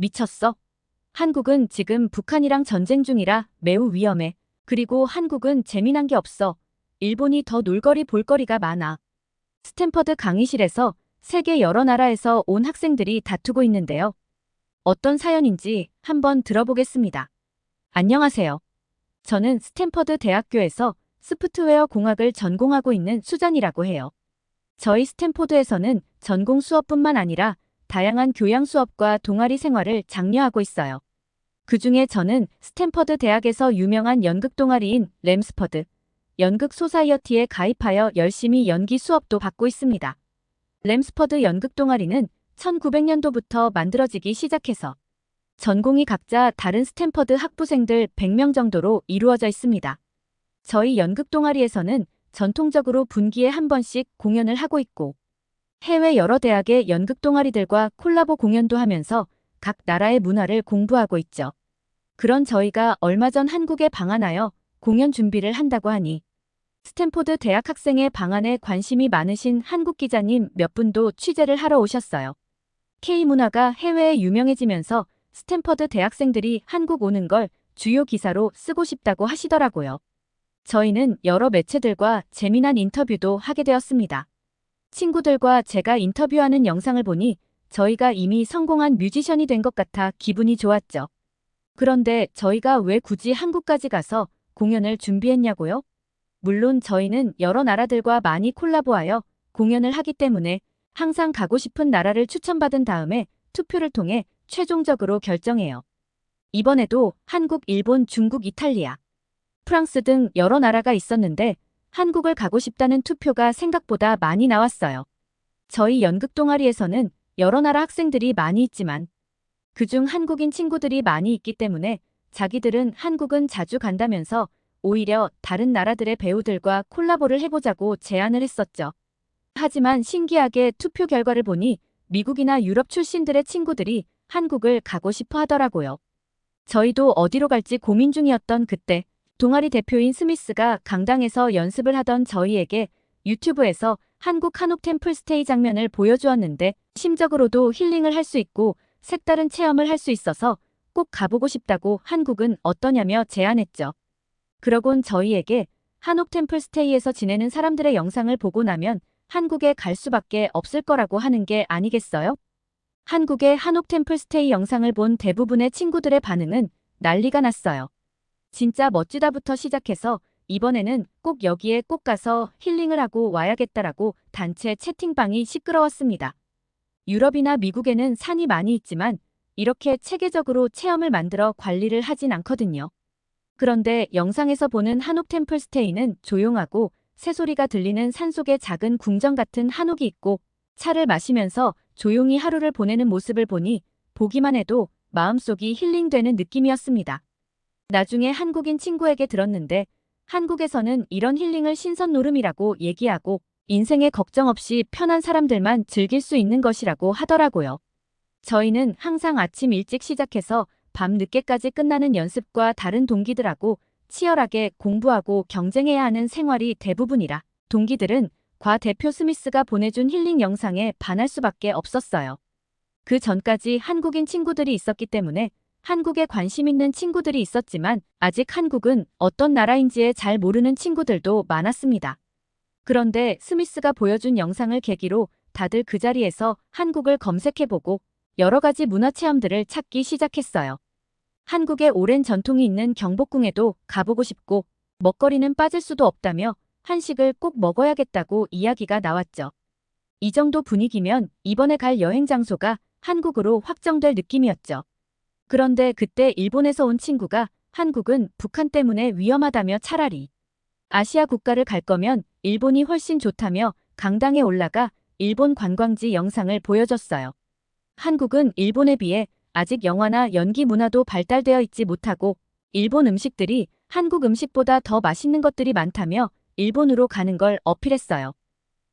미쳤어. 한국은 지금 북한이랑 전쟁 중이라 매우 위험해. 그리고 한국은 재미난 게 없어. 일본이 더 놀거리 볼거리가 많아. 스탠퍼드 강의실에서 세계 여러 나라에서 온 학생들이 다투고 있는데요. 어떤 사연인지 한번 들어보겠습니다. 안녕하세요. 저는 스탠퍼드 대학교에서 소프트웨어 공학을 전공하고 있는 수잔이라고 해요. 저희 스탠포드에서는 전공 수업뿐만 아니라 다양한 교양 수업과 동아리 생활을 장려하고 있어요. 그중에 저는 스탠퍼드 대학에서 유명한 연극 동아리인 램스퍼드 연극 소사이어티에 가입하여 열심히 연기 수업도 받고 있습니다. 램스퍼드 연극 동아리는 1900년도부터 만들어지기 시작해서 전공이 각자 다른 스탠퍼드 학부생들 100명 정도로 이루어져 있습니다. 저희 연극 동아리에서는 전통적으로 분기에 한 번씩 공연을 하고 있고 해외 여러 대학의 연극 동아리들과 콜라보 공연도 하면서 각 나라의 문화를 공부하고 있죠. 그런 저희가 얼마 전 한국에 방한하여 공연 준비를 한다고 하니 스탠포드 대학 학생의 방한에 관심이 많으신 한국 기자님 몇 분도 취재를 하러 오셨어요. K문화가 해외에 유명해지면서 스탠퍼드 대학생들이 한국 오는 걸 주요 기사로 쓰고 싶다고 하시더라고요. 저희는 여러 매체들과 재미난 인터뷰도 하게 되었습니다. 친구들과 제가 인터뷰하는 영상을 보니 저희가 이미 성공한 뮤지션이 된 것 같아 기분이 좋았죠. 그런데 저희가 왜 굳이 한국까지 가서 공연을 준비했냐고요? 물론 저희는 여러 나라들과 많이 콜라보하여 공연을 하기 때문에 항상 가고 싶은 나라를 추천받은 다음에 투표를 통해 최종적으로 결정해요. 이번에도 한국, 일본, 중국, 이탈리아, 프랑스 등 여러 나라가 있었는데 한국을 가고 싶다는 투표가 생각보다 많이 나왔어요. 저희 연극 동아리에서는 여러 나라 학생들이 많이 있지만 그중 한국인 친구들이 많이 있기 때문에 자기들은 한국은 자주 간다면서 오히려 다른 나라들의 배우들과 콜라보를 해보자고 제안을 했었죠. 하지만 신기하게 투표 결과를 보니 미국이나 유럽 출신들의 친구들이 한국을 가고 싶어 하더라고요. 저희도 어디로 갈지 고민 중이었던 그때 동아리 대표인 스미스가 강당에서 연습을 하던 저희에게 유튜브에서 한국 한옥 템플스테이 장면을 보여주었는데 심적으로도 힐링을 할 수 있고 색다른 체험을 할 수 있어서 꼭 가보고 싶다고 한국은 어떠냐며 제안했죠. 그러곤 저희에게 한옥 템플스테이에서 지내는 사람들의 영상을 보고 나면 한국에 갈 수밖에 없을 거라고 하는 게 아니겠어요? 한국의 한옥 템플스테이 영상을 본 대부분의 친구들의 반응은 난리가 났어요. 진짜 멋지다부터 시작해서 이번에는 꼭 여기에 꼭 가서 힐링을 하고 와야겠다라고 단체 채팅방이 시끄러웠습니다. 유럽이나 미국에는 산이 많이 있지만 이렇게 체계적으로 체험을 만들어 관리를 하진 않거든요. 그런데 영상에서 보는 한옥 템플스테이는 조용하고 새소리가 들리는 산속의 작은 궁전 같은 한옥이 있고 차를 마시면서 조용히 하루를 보내는 모습을 보니 보기만 해도 마음속이 힐링되는 느낌이었습니다. 나중에 한국인 친구에게 들었는데 한국에서는 이런 힐링을 신선 노름이라고 얘기하고 인생에 걱정 없이 편한 사람들만 즐길 수 있는 것이라고 하더라고요. 저희는 항상 아침 일찍 시작해서 밤 늦게까지 끝나는 연습과 다른 동기들하고 치열하게 공부하고 경쟁해야 하는 생활이 대부분이라 동기들은 과 대표 스미스가 보내준 힐링 영상에 반할 수밖에 없었어요. 그 전까지 한국인 친구들이 있었기 때문에 한국에 관심 있는 친구들이 있었지만 아직 한국은 어떤 나라인지에 잘 모르는 친구들도 많았습니다. 그런데 스미스가 보여준 영상을 계기로 다들 그 자리에서 한국을 검색해보고 여러 가지 문화체험들을 찾기 시작했어요. 한국에 오랜 전통이 있는 경복궁에도 가보고 싶고 먹거리는 빠질 수도 없다며 한식을 꼭 먹어야겠다고 이야기가 나왔죠. 이 정도 분위기면 이번에 갈 여행 장소가 한국으로 확정될 느낌이었죠. 그런데 그때 일본에서 온 친구가 한국은 북한 때문에 위험하다며 차라리 아시아 국가를 갈 거면 일본이 훨씬 좋다며 강당에 올라가 일본 관광지 영상을 보여줬어요. 한국은 일본에 비해 아직 영화나 연기 문화도 발달되어 있지 못하고 일본 음식들이 한국 음식보다 더 맛있는 것들이 많다며 일본으로 가는 걸 어필했어요.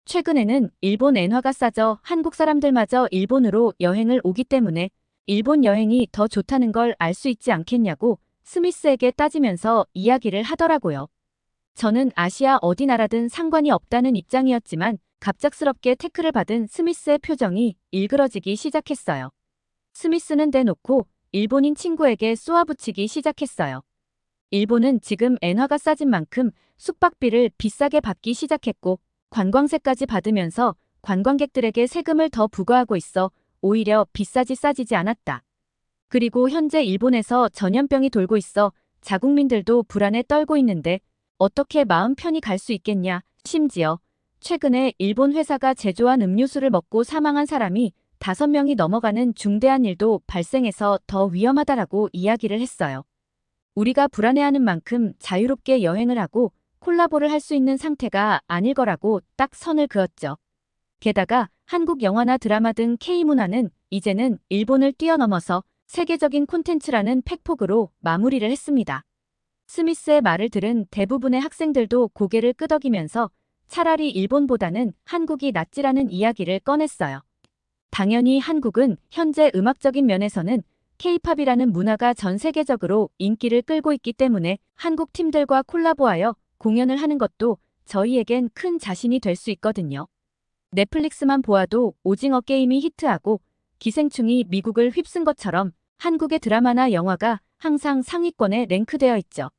최근에는 일본 엔화가 싸져 한국 사람들마저 일본으로 여행을 오기 때문에 일본 여행이 더 좋다는 걸 알 수 있지 않겠냐고 스미스에게 따지면서 이야기를 하더라고요. 저는 아시아 어디 나라든 상관이 없다는 입장이었지만 갑작스럽게 태클을 받은 스미스의 표정이 일그러지기 시작했어요. 스미스는 대놓고 일본인 친구에게 쏘아붙이기 시작했어요. 일본은 지금 엔화가 싸진 만큼 숙박비를 비싸게 받기 시작했고 관광세까지 받으면서 관광객들에게 세금을 더 부과하고 있어 오히려 비싸지 싸지지 않았다. 그리고 현재 일본에서 전염병이 돌고 있어 자국민들도 불안에 떨고 있는데 어떻게 마음 편히 갈 수 있겠냐. 심지어 최근에 일본 회사가 제조한 음료수를 먹고 사망한 사람이 5명이 넘어가는 중대한 일도 발생해서 더 위험하다라고 이야기를 했어요. 우리가 불안해하는 만큼 자유롭게 여행을 하고 콜라보를 할 수 있는 상태가 아닐 거라고 딱 선을 그었죠. 게다가 한국 영화나 드라마 등 K문화는 이제는 일본을 뛰어넘어서 세계적인 콘텐츠라는 팩폭으로 마무리를 했습니다. 스미스의 말을 들은 대부분의 학생들도 고개를 끄덕이면서 차라리 일본보다는 한국이 낫지라는 이야기를 꺼냈어요. 당연히 한국은 현재 음악적인 면에서는 K-팝이라는 문화가 전 세계적으로 인기를 끌고 있기 때문에 한국 팀들과 콜라보하여 공연을 하는 것도 저희에겐 큰 자신이 될 수 있거든요. 넷플릭스만 보아도 오징어 게임이 히트하고 기생충이 미국을 휩쓴 것처럼 한국의 드라마나 영화가 항상 상위권에 랭크되어 있죠.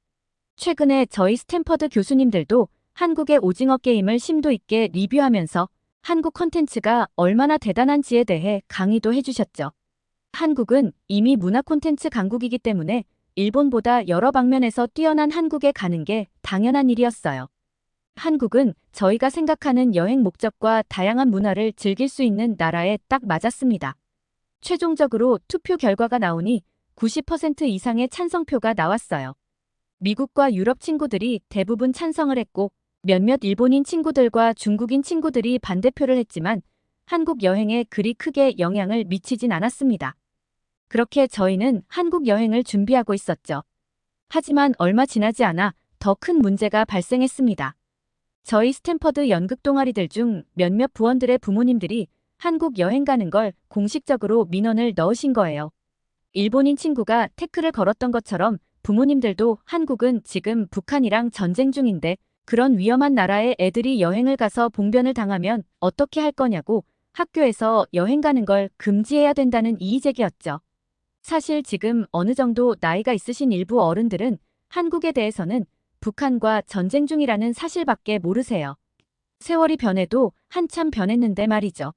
최근에 저희 스탠퍼드 교수님들도 한국의 오징어 게임을 심도 있게 리뷰하면서 한국 콘텐츠가 얼마나 대단한지에 대해 강의도 해주셨죠. 한국은 이미 문화 콘텐츠 강국이기 때문에 일본보다 여러 방면에서 뛰어난 한국에 가는 게 당연한 일이었어요. 한국은 저희가 생각하는 여행 목적과 다양한 문화를 즐길 수 있는 나라에 딱 맞았습니다. 최종적으로 투표 결과가 나오니 90% 이상의 찬성표가 나왔어요. 미국과 유럽 친구들이 대부분 찬성을 했고 몇몇 일본인 친구들과 중국인 친구들이 반대표를 했지만 한국 여행에 그리 크게 영향을 미치진 않았습니다. 그렇게 저희는 한국 여행을 준비하고 있었죠. 하지만 얼마 지나지 않아 더 큰 문제가 발생했습니다. 저희 스탠퍼드 연극 동아리들 중 몇몇 부원들의 부모님들이 한국 여행 가는 걸 공식적으로 민원을 넣으신 거예요. 일본인 친구가 태클을 걸었던 것처럼 부모님들도 한국은 지금 북한이랑 전쟁 중인데 그런 위험한 나라에 애들이 여행을 가서 봉변을 당하면 어떻게 할 거냐고 학교에서 여행 가는 걸 금지해야 된다는 이의제기였죠. 사실 지금 어느 정도 나이가 있으신 일부 어른들은 한국에 대해서는 북한과 전쟁 중이라는 사실밖에 모르세요. 세월이 변해도 한참 변했는데 말이죠.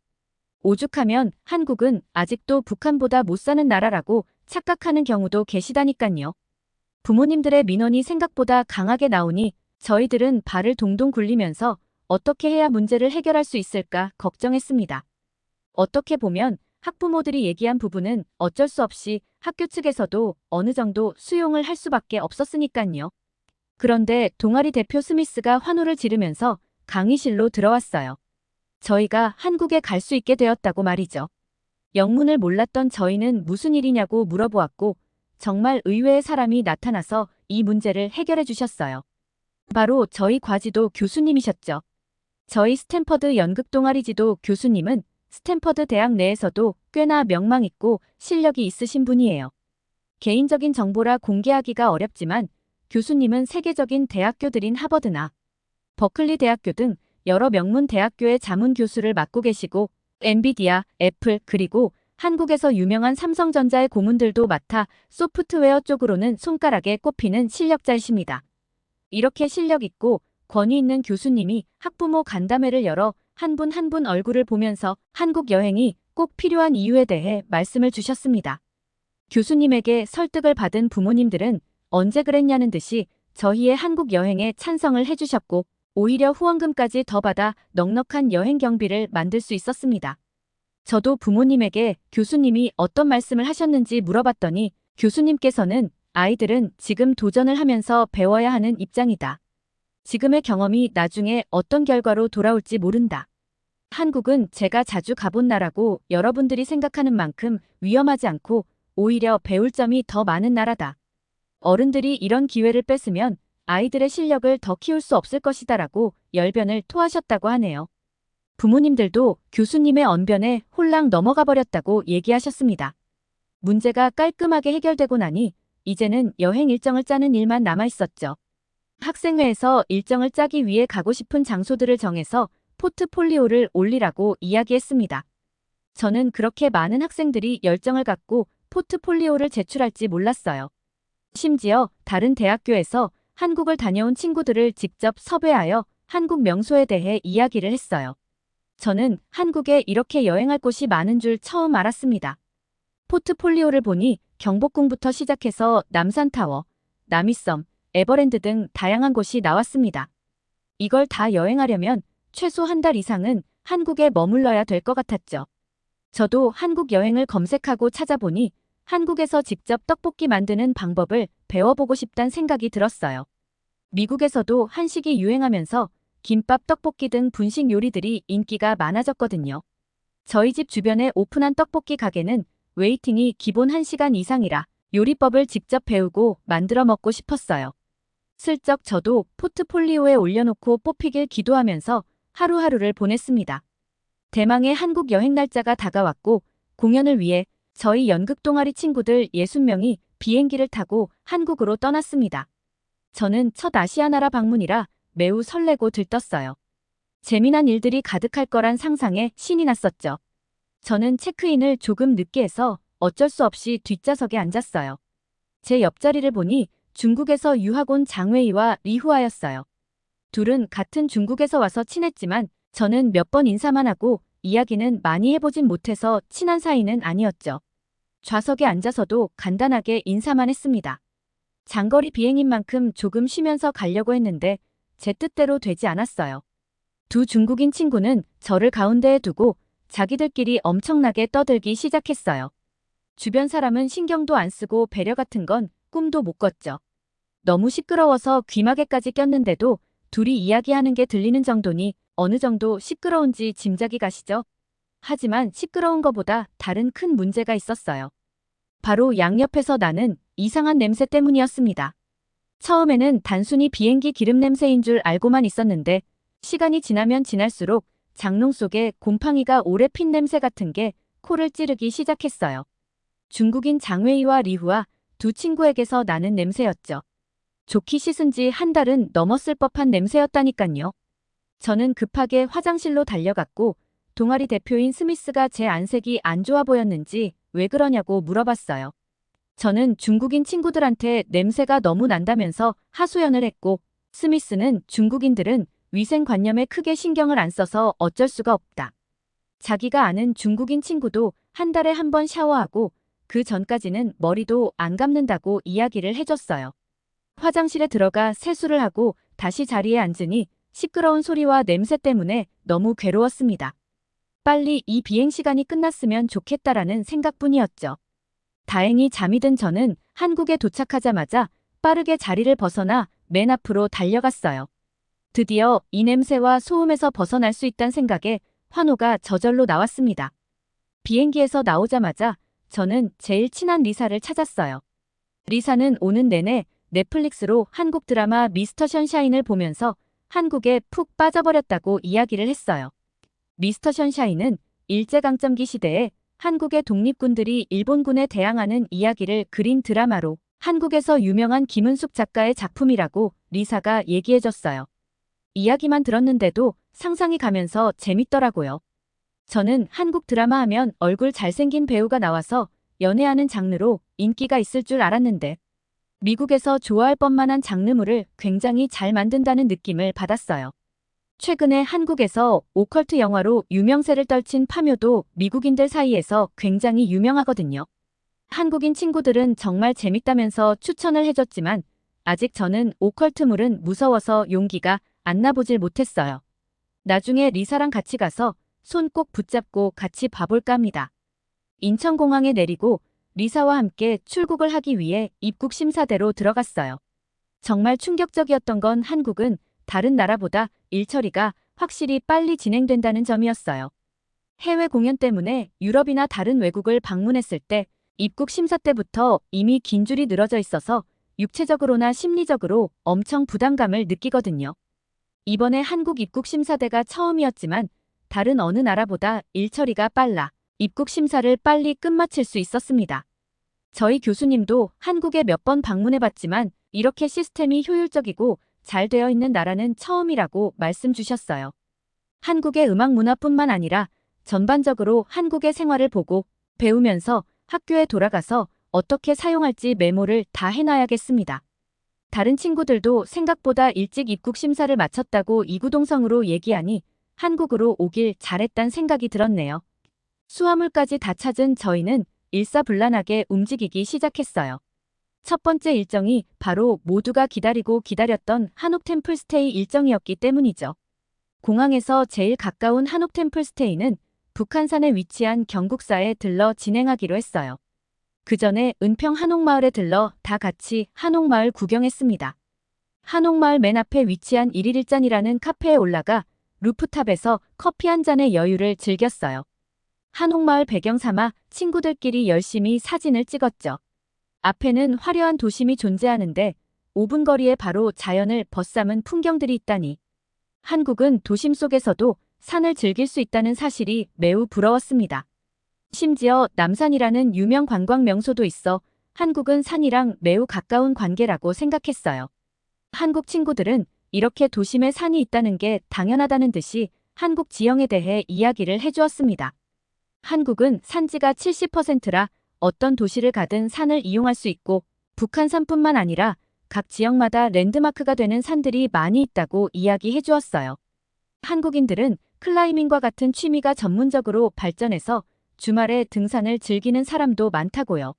오죽하면 한국은 아직도 북한보다 못 사는 나라라고 착각하는 경우도 계시다니깐요. 부모님들의 민원이 생각보다 강하게 나오니 저희들은 발을 동동 굴리면서 어떻게 해야 문제를 해결할 수 있을까 걱정했습니다. 어떻게 보면 학부모들이 얘기한 부분은 어쩔 수 없이 학교 측에서도 어느 정도 수용을 할 수밖에 없었으니깐요. 그런데 동아리 대표 스미스가 환호를 지르면서 강의실로 들어왔어요. 저희가 한국에 갈 수 있게 되었다고 말이죠. 영문을 몰랐던 저희는 무슨 일이냐고 물어보았고 정말 의외의 사람이 나타나서 이 문제를 해결해 주셨어요. 바로 저희 과지도 교수님이셨죠. 저희 스탠퍼드 연극 동아리 지도 교수님은 스탠퍼드 대학 내에서도 꽤나 명망 있고 실력이 있으신 분이에요. 개인적인 정보라 공개하기가 어렵지만 교수님은 세계적인 대학교들인 하버드나 버클리 대학교 등 여러 명문 대학교의 자문 교수를 맡고 계시고 엔비디아, 애플 그리고 한국에서 유명한 삼성전자의 고문들도 맡아 소프트웨어 쪽으로는 손가락에 꼽히는 실력자이십니다. 이렇게 실력 있고 권위 있는 교수님이 학부모 간담회를 열어 한 분 한 분 얼굴을 보면서 한국 여행이 꼭 필요한 이유에 대해 말씀을 주셨습니다. 교수님에게 설득을 받은 부모님들은 언제 그랬냐는 듯이 저희의 한국 여행에 찬성을 해주셨고 오히려 후원금까지 더 받아 넉넉한 여행 경비를 만들 수 있었습니다. 저도 부모님에게 교수님이 어떤 말씀을 하셨는지 물어봤더니 교수님께서는 아이들은 지금 도전을 하면서 배워야 하는 입장이다. 지금의 경험이 나중에 어떤 결과로 돌아올지 모른다. 한국은 제가 자주 가본 나라고 여러분들이 생각하는 만큼 위험하지 않고 오히려 배울 점이 더 많은 나라다. 어른들이 이런 기회를 뺏으면 아이들의 실력을 더 키울 수 없을 것이다라고 열변을 토하셨다고 하네요. 부모님들도 교수님의 언변에 홀랑 넘어가 버렸다고 얘기하셨습니다. 문제가 깔끔하게 해결되고 나니 이제는 여행 일정을 짜는 일만 남아 있었죠. 학생회에서 일정을 짜기 위해 가고 싶은 장소들을 정해서 포트폴리오를 올리라고 이야기했습니다. 저는 그렇게 많은 학생들이 열정을 갖고 포트폴리오를 제출할지 몰랐어요. 심지어 다른 대학교에서 한국을 다녀온 친구들을 직접 섭외하여 한국 명소에 대해 이야기를 했어요. 저는 한국에 이렇게 여행할 곳이 많은 줄 처음 알았습니다. 포트폴리오를 보니 경복궁부터 시작해서 남산타워, 남이섬, 에버랜드 등 다양한 곳이 나왔습니다. 이걸 다 여행하려면 최소 한 달 이상은 한국에 머물러야 될 것 같았죠. 저도 한국 여행을 검색하고 찾아보니 한국에서 직접 떡볶이 만드는 방법을 배워보고 싶다는 생각이 들었어요. 미국에서도 한식이 유행하면서 김밥, 떡볶이 등 분식 요리들이 인기가 많아졌거든요. 저희 집 주변에 오픈한 떡볶이 가게는 웨이팅이 기본 1시간 이상이라 요리법을 직접 배우고 만들어 먹고 싶었어요. 슬쩍 저도 포트폴리오에 올려놓고 뽑히길 기도하면서 하루하루를 보냈습니다. 대망의 한국 여행 날짜가 다가왔고 공연을 위해 저희 연극 동아리 친구들 60명이 비행기를 타고 한국으로 떠났습니다. 저는 첫 아시아 나라 방문이라 매우 설레고 들떴어요. 재미난 일들이 가득할 거란 상상에 신이 났었죠. 저는 체크인을 조금 늦게 해서 어쩔 수 없이 뒷좌석에 앉았어요. 제 옆자리를 보니 중국에서 유학 온 장웨이와 리후아였어요. 둘은 같은 중국에서 와서 친했지만 저는 몇 번 인사만 하고 이야기는 많이 해보진 못해서 친한 사이는 아니었죠. 좌석에 앉아서도 간단하게 인사만 했습니다. 장거리 비행인 만큼 조금 쉬면서 가려고 했는데 제 뜻대로 되지 않았어요. 두 중국인 친구는 저를 가운데에 두고 자기들끼리 엄청나게 떠들기 시작했어요. 주변 사람은 신경도 안 쓰고 배려 같은 건 꿈도 못 꿨죠. 너무 시끄러워서 귀마개까지 꼈는데도 둘이 이야기하는 게 들리는 정도니 어느 정도 시끄러운지 짐작이 가시죠? 하지만 시끄러운 것보다 다른 큰 문제가 있었어요. 바로 양옆에서 나는 이상한 냄새 때문이었습니다. 처음에는 단순히 비행기 기름 냄새인 줄 알고만 있었는데 시간이 지나면 지날수록 장롱 속에 곰팡이가 오래 핀 냄새 같은 게 코를 찌르기 시작했어요. 중국인 장웨이와 리후아 두 친구에게서 나는 냄새였죠. 좋게 씻은 지 한 달은 넘었을 법한 냄새였다니깐요. 저는 급하게 화장실로 달려갔고 동아리 대표인 스미스가 제 안색이 안 좋아 보였는지 왜 그러냐고 물어봤어요. 저는 중국인 친구들한테 냄새가 너무 난다면서 하소연을 했고 스미스는 중국인들은 위생관념에 크게 신경을 안 써서 어쩔 수가 없다. 자기가 아는 중국인 친구도 한 달에 한 번 샤워하고 그 전까지는 머리도 안 감는다고 이야기를 해줬어요. 화장실에 들어가 세수를 하고 다시 자리에 앉으니 시끄러운 소리와 냄새 때문에 너무 괴로웠습니다. 빨리 이 비행 시간이 끝났으면 좋겠다라는 생각뿐이었죠. 다행히 잠이 든 저는 한국에 도착하자마자 빠르게 자리를 벗어나 맨 앞으로 달려갔어요. 드디어 이 냄새와 소음에서 벗어날 수 있다는 생각에 환호가 저절로 나왔습니다. 비행기에서 나오자마자 저는 제일 친한 리사를 찾았어요. 리사는 오는 내내 넷플릭스로 한국 드라마 미스터 션샤인을 보면서 한국에 푹 빠져버렸다고 이야기를 했어요. 미스터 션샤인은 일제강점기 시대에 한국의 독립군들이 일본군에 대항하는 이야기를 그린 드라마로 한국에서 유명한 김은숙 작가의 작품이라고 리사가 얘기해줬어요. 이야기만 들었는데도 상상이 가면서 재밌더라고요. 저는 한국 드라마 하면 얼굴 잘생긴 배우가 나와서 연애하는 장르로 인기가 있을 줄 알았는데 미국에서 좋아할 법만한 장르물을 굉장히 잘 만든다는 느낌을 받았어요. 최근에 한국에서 오컬트 영화로 유명세를 떨친 파묘도 미국인들 사이에서 굉장히 유명하거든요. 한국인 친구들은 정말 재밌다면서 추천을 해줬지만 아직 저는 오컬트물은 무서워서 용기가 안 나보질 못했어요. 나중에 리사랑 같이 가서 손 꼭 붙잡고 같이 봐볼까 합니다. 인천공항에 내리고 리사와 함께 출국을 하기 위해 입국 심사대로 들어갔어요. 정말 충격적이었던 건 한국은 다른 나라보다 일 처리가 확실히 빨리 진행된다는 점이었어요. 해외 공연 때문에 유럽이나 다른 외국을 방문했을 때 입국 심사 때부터 이미 긴 줄이 늘어져 있어서 육체적으로나 심리적으로 엄청 부담감을 느끼거든요. 이번에 한국 입국 심사대가 처음이었지만 다른 어느 나라보다 일 처리가 빨라 입국 심사를 빨리 끝마칠 수 있었습니다. 저희 교수님도 한국에 몇 번 방문해봤지만 이렇게 시스템이 효율적이고 잘 되어 있는 나라는 처음이라고 말씀 주셨어요. 한국의 음악 문화뿐만 아니라 전반적으로 한국의 생활을 보고 배우면서 학교에 돌아가서 어떻게 사용할지 메모를 다 해놔야겠습니다. 다른 친구들도 생각보다 일찍 입국 심사를 마쳤다고 이구동성으로 얘기하니 한국으로 오길 잘했단 생각이 들었네요. 수화물까지 다 찾은 저희는 일사불란하게 움직이기 시작했어요. 첫 번째 일정이 바로 모두가 기다리고 기다렸던 한옥 템플스테이 일정이었기 때문이죠. 공항에서 제일 가까운 한옥 템플스테이는 북한산에 위치한 경국사에 들러 진행하기로 했어요. 그 전에 은평 한옥마을에 들러 다 같이 한옥마을 구경했습니다. 한옥마을 맨 앞에 위치한 일일일잔이라는 카페에 올라가 루프탑에서 커피 한 잔의 여유를 즐겼어요. 한옥마을 배경 삼아 친구들끼리 열심히 사진을 찍었죠. 앞에는 화려한 도심이 존재하는데 5분 거리에 바로 자연을 벗삼은 풍경들이 있다니. 한국은 도심 속에서도 산을 즐길 수 있다는 사실이 매우 부러웠습니다. 심지어 남산이라는 유명 관광 명소도 있어 한국은 산이랑 매우 가까운 관계라고 생각했어요. 한국 친구들은 이렇게 도심에 산이 있다는 게 당연하다는 듯이 한국 지형에 대해 이야기를 해주었습니다. 한국은 산지가 70%라 어떤 도시를 가든 산을 이용할 수 있고 북한산뿐만 아니라 각 지역마다 랜드마크가 되는 산들이 많이 있다고 이야기해 주었어요. 한국인들은 클라이밍과 같은 취미가 전문적으로 발전해서 주말에 등산을 즐기는 사람도 많다고요.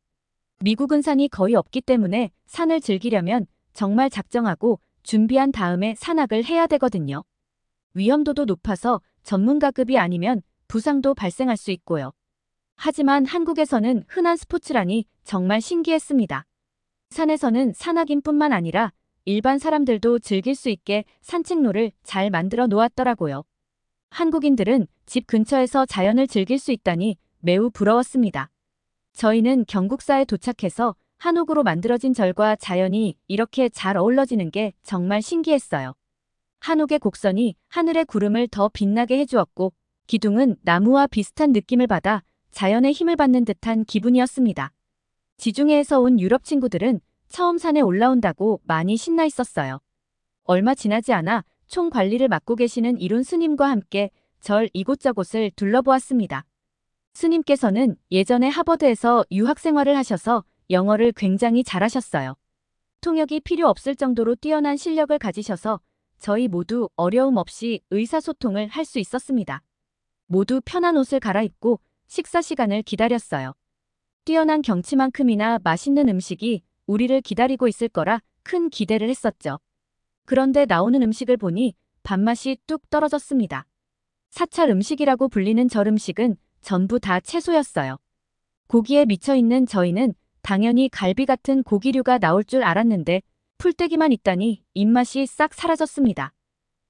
미국은 산이 거의 없기 때문에 산을 즐기려면 정말 작정하고 준비한 다음에 산악을 해야 되거든요. 위험도도 높아서 전문가급이 아니면 부상도 발생할 수 있고요. 하지만 한국에서는 흔한 스포츠라니 정말 신기했습니다. 산에서는 산악인뿐만 아니라 일반 사람들도 즐길 수 있게 산책로를 잘 만들어 놓았더라고요. 한국인들은 집 근처에서 자연을 즐길 수 있다니 매우 부러웠습니다. 저희는 경국사에 도착해서 한옥으로 만들어진 절과 자연이 이렇게 잘 어우러지는 게 정말 신기했어요. 한옥의 곡선이 하늘의 구름을 더 빛나게 해주었고 기둥은 나무와 비슷한 느낌을 받아 자연의 힘을 받는 듯한 기분이었습니다. 지중해에서 온 유럽 친구들은 처음 산에 올라온다고 많이 신나 있었어요. 얼마 지나지 않아 총 관리를 맡고 계시는 이룬 스님과 함께 절 이곳저곳을 둘러보았습니다. 스님께서는 예전에 하버드에서 유학 생활을 하셔서 영어를 굉장히 잘하셨어요. 통역이 필요 없을 정도로 뛰어난 실력을 가지셔서 저희 모두 어려움 없이 의사소통을 할 수 있었습니다. 모두 편한 옷을 갈아입고 식사 시간을 기다렸어요. 뛰어난 경치만큼이나 맛있는 음식이 우리를 기다리고 있을 거라 큰 기대를 했었죠. 그런데 나오는 음식을 보니 밥맛이 뚝 떨어졌습니다. 사찰 음식이라고 불리는 절 음식은 전부 다 채소였어요. 고기에 미쳐있는 저희는 당연히 갈비 같은 고기류가 나올 줄 알았는데 풀떼기만 있다니 입맛이 싹 사라졌습니다.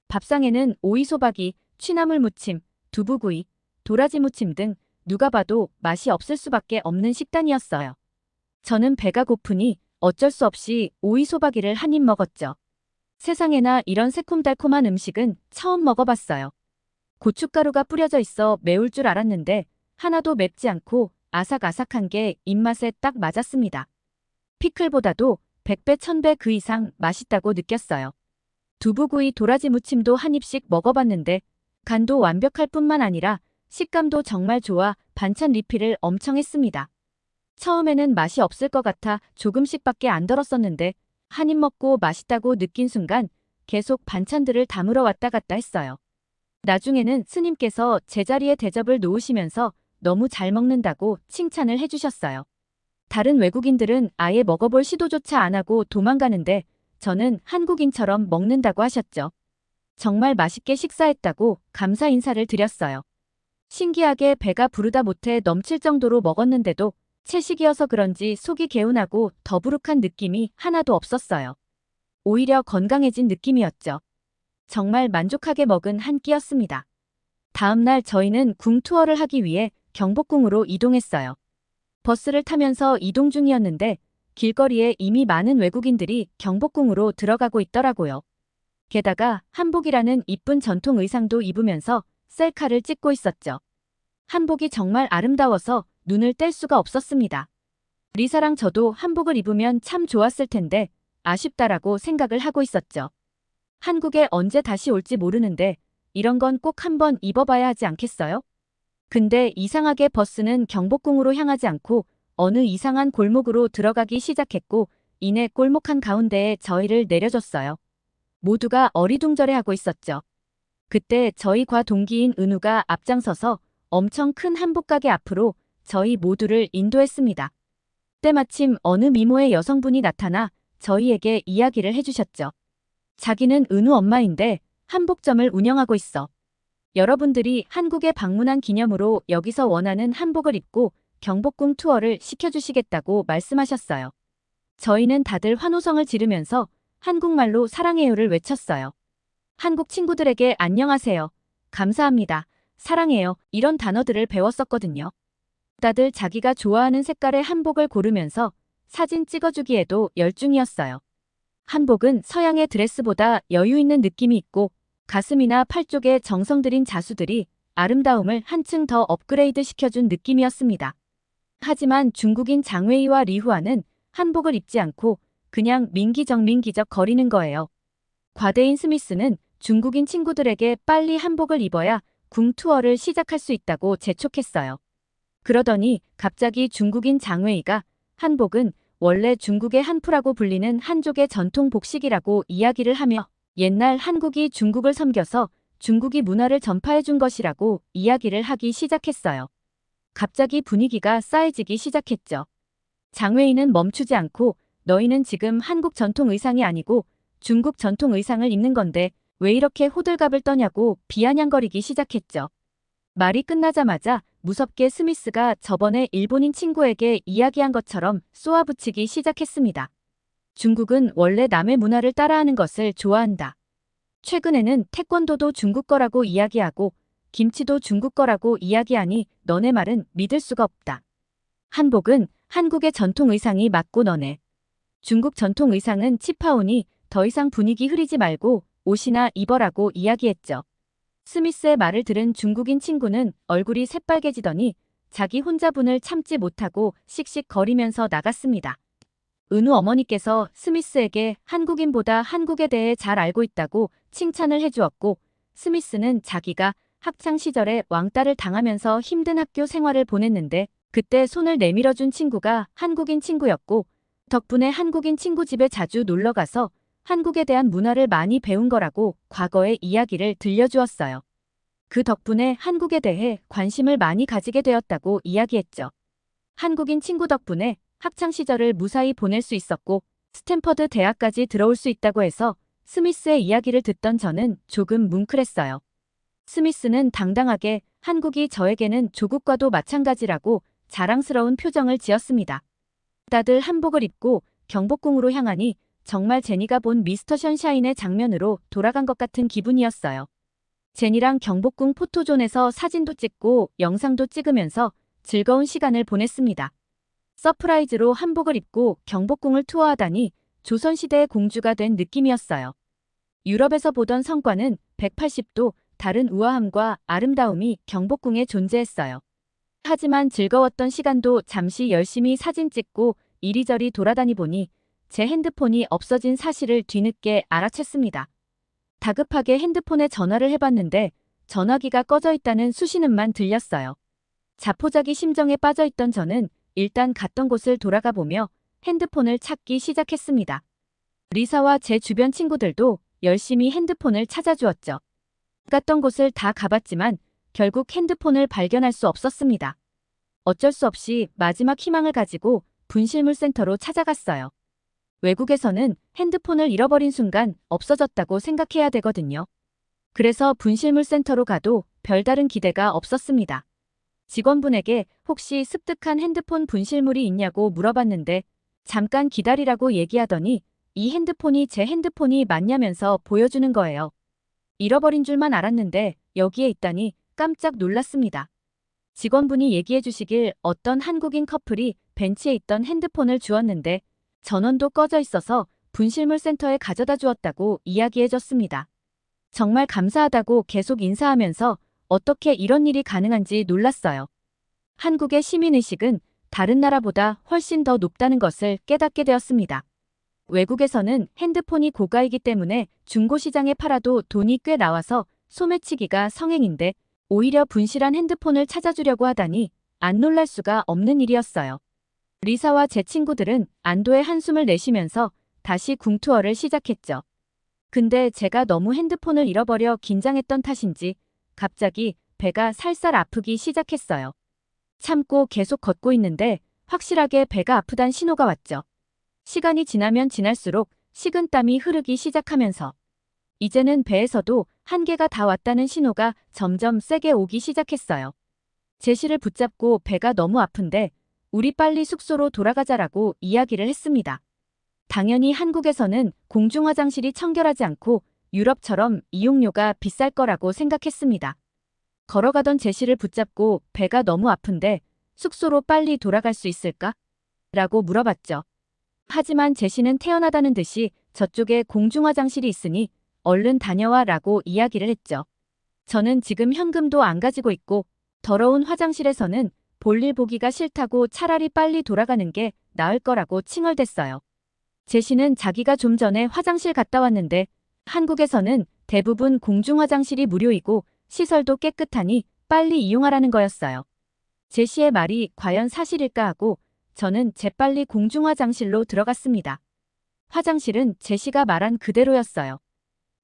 밥상에는 오이소박이, 취나물 무침, 두부구이, 도라지 무침 등 누가 봐도 맛이 없을 수밖에 없는 식단이었어요. 저는 배가 고프니 어쩔 수 없이 오이소박이를 한 입 먹었죠. 세상에나 이런 새콤달콤한 음식은 처음 먹어봤어요. 고춧가루가 뿌려져 있어 매울 줄 알았는데 하나도 맵지 않고 아삭아삭한 게 입맛에 딱 맞았습니다. 피클보다도 100배 1000배 그 이상 맛있다고 느꼈어요. 두부구이 도라지 무침도 한 입씩 먹어봤는데 간도 완벽할 뿐만 아니라 식감도 정말 좋아 반찬 리필을 엄청 했습니다. 처음에는 맛이 없을 것 같아 조금씩밖에 안 덜었었는데 한 입 먹고 맛있다고 느낀 순간 계속 반찬들을 다물어 왔다 갔다 했어요. 나중에는 스님께서 제자리에 대접을 놓으시면서 너무 잘 먹는다고 칭찬을 해주셨어요. 다른 외국인들은 아예 먹어볼 시도조차 안 하고 도망가는데 저는 한국인처럼 먹는다고 하셨죠. 정말 맛있게 식사했다고 감사 인사를 드렸어요. 신기하게 배가 부르다 못해 넘칠 정도로 먹었는데도 채식이어서 그런지 속이 개운하고 더부룩한 느낌이 하나도 없었어요. 오히려 건강해진 느낌이었죠. 정말 만족하게 먹은 한 끼였습니다. 다음 날 저희는 궁 투어를 하기 위해 경복궁으로 이동했어요. 버스를 타면서 이동 중이었는데 길거리에 이미 많은 외국인들이 경복궁으로 들어가고 있더라고요. 게다가 한복이라는 이쁜 전통 의상도 입으면서 셀카를 찍고 있었죠. 한복이 정말 아름다워서 눈을 뗄 수가 없었습니다. 리사랑 저도 한복을 입으면 참 좋았을 텐데 아쉽다라고 생각을 하고 있었죠. 한국에 언제 다시 올지 모르는데 이런 건 꼭 한번 입어봐야 하지 않겠어요? 근데 이상하게 버스는 경복궁으로 향하지 않고 어느 이상한 골목으로 들어가기 시작했고 이내 골목 한가운데에 저희를 내려줬어요. 모두가 어리둥절해하고 있었죠. 그때 저희 과 동기인 은우가 앞장서서 엄청 큰 한복가게 앞으로 저희 모두를 인도했습니다. 때마침 어느 미모의 여성분이 나타나 저희에게 이야기를 해주셨죠. 자기는 은우 엄마인데 한복점을 운영하고 있어. 여러분들이 한국에 방문한 기념으로 여기서 원하는 한복을 입고 경복궁 투어를 시켜주시겠다고 말씀하셨어요. 저희는 다들 환호성을 지르면서 한국말로 사랑해요를 외쳤어요. 한국 친구들에게 안녕하세요. 감사합니다. 사랑해요. 이런 단어들을 배웠었거든요. 다들 자기가 좋아하는 색깔의 한복을 고르면서 사진 찍어주기에도 열중이었어요. 한복은 서양의 드레스보다 여유 있는 느낌이 있고 가슴이나 팔 쪽에 정성 들인 자수들이 아름다움을 한층 더 업그레이드 시켜준 느낌이었습니다. 하지만 중국인 장웨이와 리후아는 한복을 입지 않고 그냥 민기적 거리는 거예요. 과대인 스미스는 중국인 친구들에게 빨리 한복을 입어야 궁 투어를 시작할 수 있다고 재촉했어요. 그러더니 갑자기 중국인 장웨이가 한복은 원래 중국의 한푸라고 불리는 한족의 전통 복식이라고 이야기를 하며 옛날 한국이 중국을 섬겨서 중국이 문화를 전파해준 것이라고 이야기를 하기 시작했어요. 갑자기 분위기가 싸해지기 시작했죠. 장웨이는 멈추지 않고 너희는 지금 한국 전통 의상이 아니고 중국 전통 의상을 입는 건데 왜 이렇게 호들갑을 떠냐고 비아냥거리기 시작했죠. 말이 끝나자마자 무섭게 스미스가 저번에 일본인 친구에게 이야기한 것처럼 쏘아붙이기 시작했습니다. 중국은 원래 남의 문화를 따라하는 것을 좋아한다. 최근에는 태권도도 중국 거라고 이야기하고 김치도 중국 거라고 이야기하니 너네 말은 믿을 수가 없다. 한복은 한국의 전통 의상이 맞고 너네. 중국 전통 의상은 치파오니 더 이상 분위기 흐리지 말고 옷이나 입어라고 이야기했죠. 스미스의 말을 들은 중국인 친구는 얼굴이 새빨개지더니 자기 혼자 분을 참지 못하고 씩씩거리면서 나갔습니다. 은우 어머니께서 스미스에게 한국인보다 한국에 대해 잘 알고 있다고 칭찬을 해주었고 스미스는 자기가 학창시절에 왕따를 당하면서 힘든 학교 생활을 보냈는데 그때 손을 내밀어준 친구가 한국인 친구였고 덕분에 한국인 친구 집에 자주 놀러가서 한국에 대한 문화를 많이 배운 거라고 과거의 이야기를 들려주었어요. 그 덕분에 한국에 대해 관심을 많이 가지게 되었다고 이야기했죠. 한국인 친구 덕분에 학창시절을 무사히 보낼 수 있었고 스탠퍼드 대학까지 들어올 수 있다고 해서 스미스의 이야기를 듣던 저는 조금 뭉클했어요. 스미스는 당당하게 한국이 저에게는 조국과도 마찬가지라고 자랑스러운 표정을 지었습니다. 다들 한복을 입고 경복궁으로 향하니 정말 제니가 본 미스터 션샤인의 장면으로 돌아간 것 같은 기분이었어요. 제니랑 경복궁 포토존에서 사진도 찍고 영상도 찍으면서 즐거운 시간을 보냈습니다. 서프라이즈로 한복을 입고 경복궁을 투어하다니 조선시대의 공주가 된 느낌이었어요. 유럽에서 보던 성과는 180도 다른 우아함과 아름다움이 경복궁에 존재했어요. 하지만 즐거웠던 시간도 잠시 열심히 사진 찍고 이리저리 돌아다니 보니 제 핸드폰이 없어진 사실을 뒤늦게 알아챘습니다. 다급하게 핸드폰에 전화를 해봤는데 전화기가 꺼져 있다는 수신음만 들렸어요. 자포자기 심정에 빠져있던 저는 일단 갔던 곳을 돌아가 보며 핸드폰을 찾기 시작했습니다. 리사와 제 주변 친구들도 열심히 핸드폰을 찾아주었죠. 갔던 곳을 다 가봤지만 결국 핸드폰을 발견할 수 없었습니다. 어쩔 수 없이 마지막 희망을 가지고 분실물센터로 찾아갔어요. 외국에서는 핸드폰을 잃어버린 순간 없어졌다고 생각해야 되거든요. 그래서 분실물센터로 가도 별다른 기대가 없었습니다. 직원분에게 혹시 습득한 핸드폰 분실물이 있냐고 물어봤는데 잠깐 기다리라고 얘기하더니 이 핸드폰이 제 핸드폰이 맞냐면서 보여주는 거예요. 잃어버린 줄만 알았는데 여기에 있다니 깜짝 놀랐습니다. 직원분이 얘기해 주시길 어떤 한국인 커플이 벤치에 있던 핸드폰을 주었는데 전원도 꺼져 있어서 분실물 센터에 가져다 주었다고 이야기해 줬습니다. 정말 감사하다고 계속 인사하면서 어떻게 이런 일이 가능한지 놀랐어요. 한국의 시민의식은 다른 나라보다 훨씬 더 높다는 것을 깨닫게 되었습니다. 외국에서는 핸드폰이 고가이기 때문에 중고시장에 팔아도 돈이 꽤 나와서 소매치기가 성행인데 오히려 분실한 핸드폰을 찾아주려고 하다니 안 놀랄 수가 없는 일이었어요. 리사와 제 친구들은 안도의 한숨을 내쉬면서 다시 궁투어를 시작했죠. 근데 제가 너무 핸드폰을 잃어버려 긴장했던 탓인지 갑자기 배가 살살 아프기 시작했어요. 참고 계속 걷고 있는데 확실하게 배가 아프단 신호가 왔죠. 시간이 지나면 지날수록 식은땀이 흐르기 시작하면서 이제는 배에서도 한계가 다 왔다는 신호가 점점 세게 오기 시작했어요. 제시를 붙잡고 배가 너무 아픈데 우리 빨리 숙소로 돌아가자라고 이야기를 했습니다. 당연히 한국에서는 공중화장실이 청결하지 않고 유럽처럼 이용료가 비쌀 거라고 생각했습니다. 걸어가던 제시를 붙잡고 배가 너무 아픈데 숙소로 빨리 돌아갈 수 있을까? 라고 물어봤죠. 하지만 제시는 태어나다는 듯이 저쪽에 공중화장실이 있으니 얼른 다녀와 라고 이야기를 했죠. 저는 지금 현금도 안 가지고 있고 더러운 화장실에서는 볼일 보기가 싫다고 차라리 빨리 돌아가는 게 나을 거라고 칭얼댔어요. 제시는 자기가 좀 전에 화장실 갔다 왔는데 한국에서는 대부분 공중화장실이 무료이고 시설도 깨끗하니 빨리 이용하라는 거였어요. 제시의 말이 과연 사실일까 하고 저는 재빨리 공중화장실로 들어갔습니다. 화장실은 제시가 말한 그대로였어요.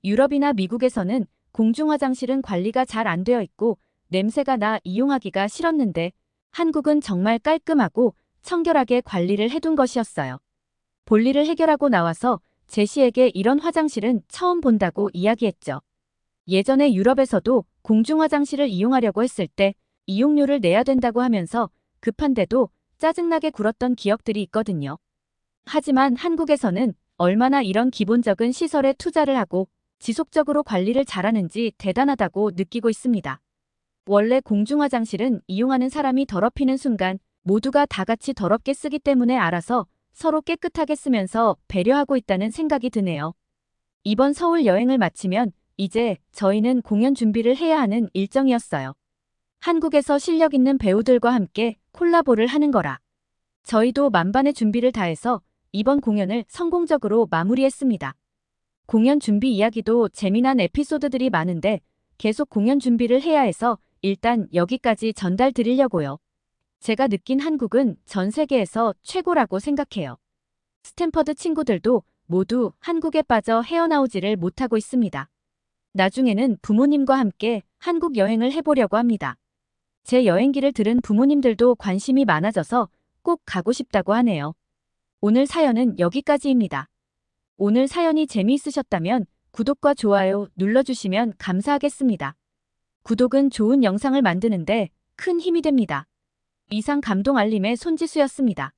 유럽이나 미국에서는 공중화장실은 관리가 잘 안 되어 있고 냄새가 나 이용하기가 싫었는데 한국은 정말 깔끔하고 청결하게 관리를 해둔 것이었어요. 볼일을 해결하고 나와서 제시에게 이런 화장실은 처음 본다고 이야기했죠. 예전에 유럽에서도 공중화장실을 이용하려고 했을 때 이용료를 내야 된다고 하면서 급한데도 짜증나게 굴었던 기억들이 있거든요. 하지만 한국에서는 얼마나 이런 기본적인 시설에 투자를 하고 지속적으로 관리를 잘하는지 대단하다고 느끼고 있습니다. 원래 공중화장실은 이용하는 사람이 더럽히는 순간 모두가 다 같이 더럽게 쓰기 때문에 알아서 서로 깨끗하게 쓰면서 배려하고 있다는 생각이 드네요. 이번 서울 여행을 마치면 이제 저희는 공연 준비를 해야 하는 일정이었어요. 한국에서 실력 있는 배우들과 함께 콜라보를 하는 거라. 저희도 만반의 준비를 다해서 이번 공연을 성공적으로 마무리했습니다. 공연 준비 이야기도 재미난 에피소드들이 많은데 계속 공연 준비를 해야 해서 일단 여기까지 전달 드리려고요. 제가 느낀 한국은 전 세계에서 최고라고 생각해요. 스탠퍼드 친구들도 모두 한국에 빠져 헤어나오지를 못하고 있습니다. 나중에는 부모님과 함께 한국 여행을 해보려고 합니다. 제 여행기를 들은 부모님들도 관심이 많아져서 꼭 가고 싶다고 하네요. 오늘 사연은 여기까지입니다. 오늘 사연이 재미있으셨다면 구독과 좋아요 눌러주시면 감사하겠습니다. 구독은 좋은 영상을 만드는데 큰 힘이 됩니다. 이상 감동 알림의 손지수였습니다.